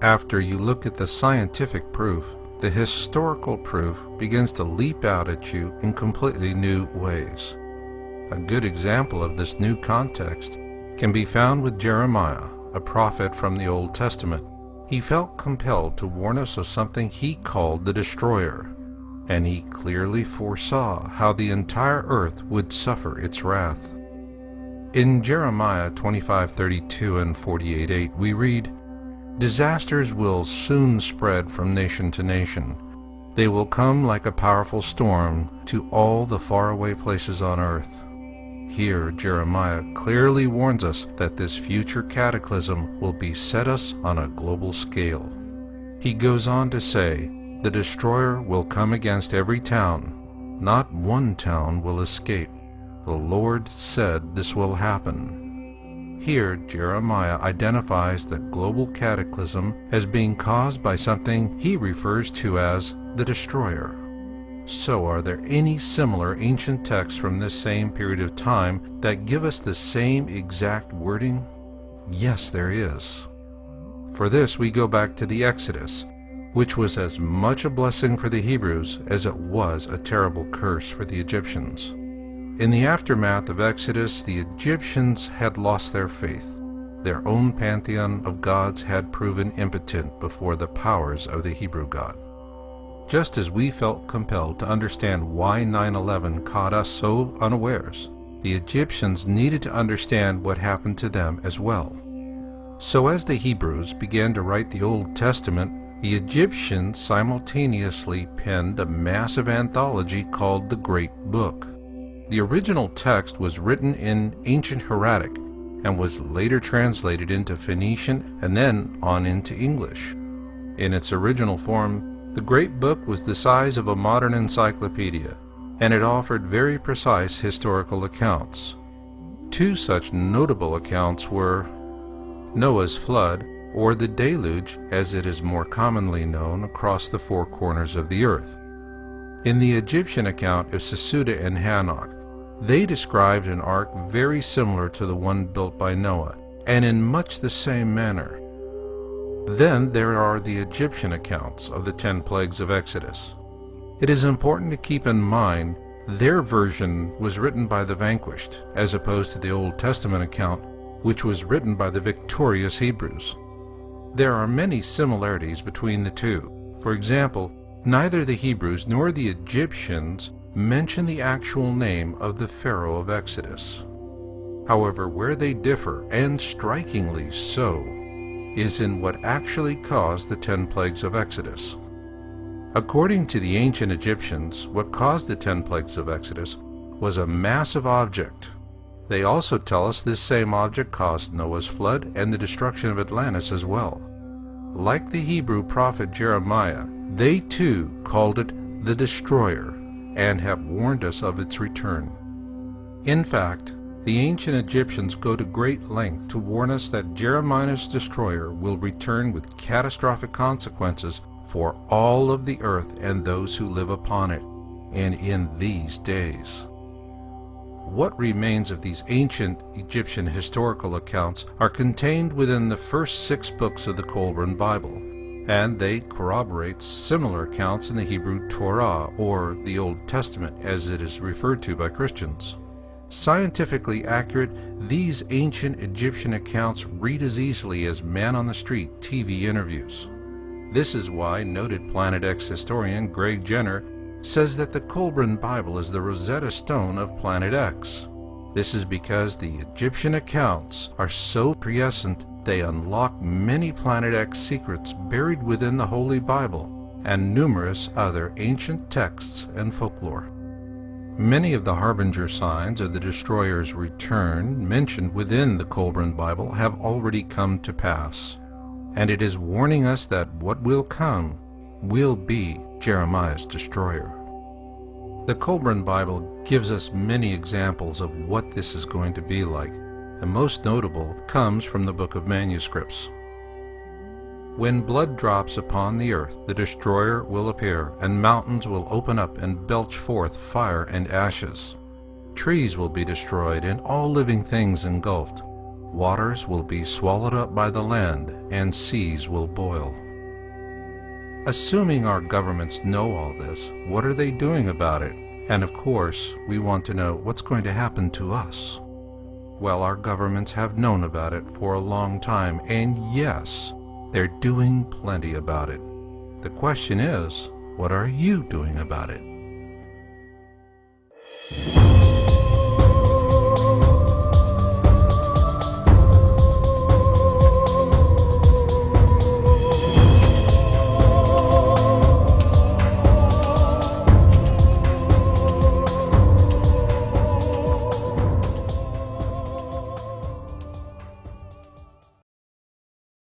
After you look at the scientific proof, the historical proof begins to leap out at you in completely new ways. A good example of this new context can be found with Jeremiah, a prophet from the Old Testament. He felt compelled to warn us of something he called the destroyer, and he clearly foresaw how the entire earth would suffer its wrath. In Jeremiah 25:32 and 48:8 we read, "Disasters will soon spread from nation to nation. They will come like a powerful storm to all the faraway places on earth." Here, Jeremiah clearly warns us that this future cataclysm will beset us on a global scale. He goes on to say, "The destroyer will come against every town. Not one town will escape. The Lord said this will happen." Here, Jeremiah identifies the global cataclysm as being caused by something he refers to as the destroyer. So, are there any similar ancient texts from this same period of time that give us the same exact wording? Yes, there is. For this, we go back to the Exodus, which was as much a blessing for the Hebrews as it was a terrible curse for the Egyptians. In the aftermath of Exodus, the Egyptians had lost their faith. Their own pantheon of gods had proven impotent before the powers of the Hebrew God. Just as we felt compelled to understand why 9/11 caught us so unawares, the Egyptians needed to understand what happened to them as well. So as the Hebrews began to write the Old Testament, the Egyptians simultaneously penned a massive anthology called the Great Book. The original text was written in ancient Hieratic and was later translated into Phoenician and then on into English. In its original form, the Great Book was the size of a modern encyclopedia, and it offered very precise historical accounts. Two such notable accounts were Noah's flood, or the deluge as it is more commonly known across the four corners of the earth. In the Egyptian account of Sesuda and Hanok, they described an ark very similar to the one built by Noah, and in much the same manner. Then there are the Egyptian accounts of the 10 plagues of Exodus. It is important to keep in mind their version was written by the vanquished, as opposed to the Old Testament account, which was written by the victorious Hebrews. There are many similarities between the two. For example, neither the Hebrews nor the Egyptians mention the actual name of the Pharaoh of Exodus. However, where they differ, and strikingly so, is in what actually caused the 10 plagues of Exodus. According to the ancient Egyptians, what caused the 10 plagues of Exodus was a massive object. They also tell us this same object caused Noah's flood and the destruction of Atlantis as well. Like the Hebrew prophet Jeremiah, they too called it the destroyer and have warned us of its return. In fact, the ancient Egyptians go to great length to warn us that Jeremiah's destroyer will return with catastrophic consequences for all of the earth and those who live upon it, and in these days. What remains of these ancient Egyptian historical accounts are contained within the first 6 books of the Qumran Bible, and they corroborate similar accounts in the Hebrew Torah, or the Old Testament as it is referred to by Christians. Scientifically accurate, these ancient Egyptian accounts read as easily as man-on-the-street TV interviews. This is why noted Planet X historian Greg Jenner says that the Qumran Bible is the Rosetta Stone of Planet X. This is because the Egyptian accounts are so prescient they unlock many Planet X secrets buried within the Holy Bible and numerous other ancient texts and folklore. Many of the harbinger signs of the destroyer's return mentioned within the Qumran Bible have already come to pass, and it is warning us that what will come will be Jeremiah's destroyer. The Qumran Bible gives us many examples of what this is going to be like, and most notable comes from the Book of Manuscripts. When blood drops upon the earth, the destroyer will appear, and mountains will open up and belch forth fire and ashes. Trees will be destroyed, and all living things engulfed. Waters will be swallowed up by the land, and seas will boil. Assuming our governments know all this, what are they doing about it? And of course, we want to know what's going to happen to us. Well, our governments have known about it for a long time, and yes, they're doing plenty about it. The question is, what are you doing about it?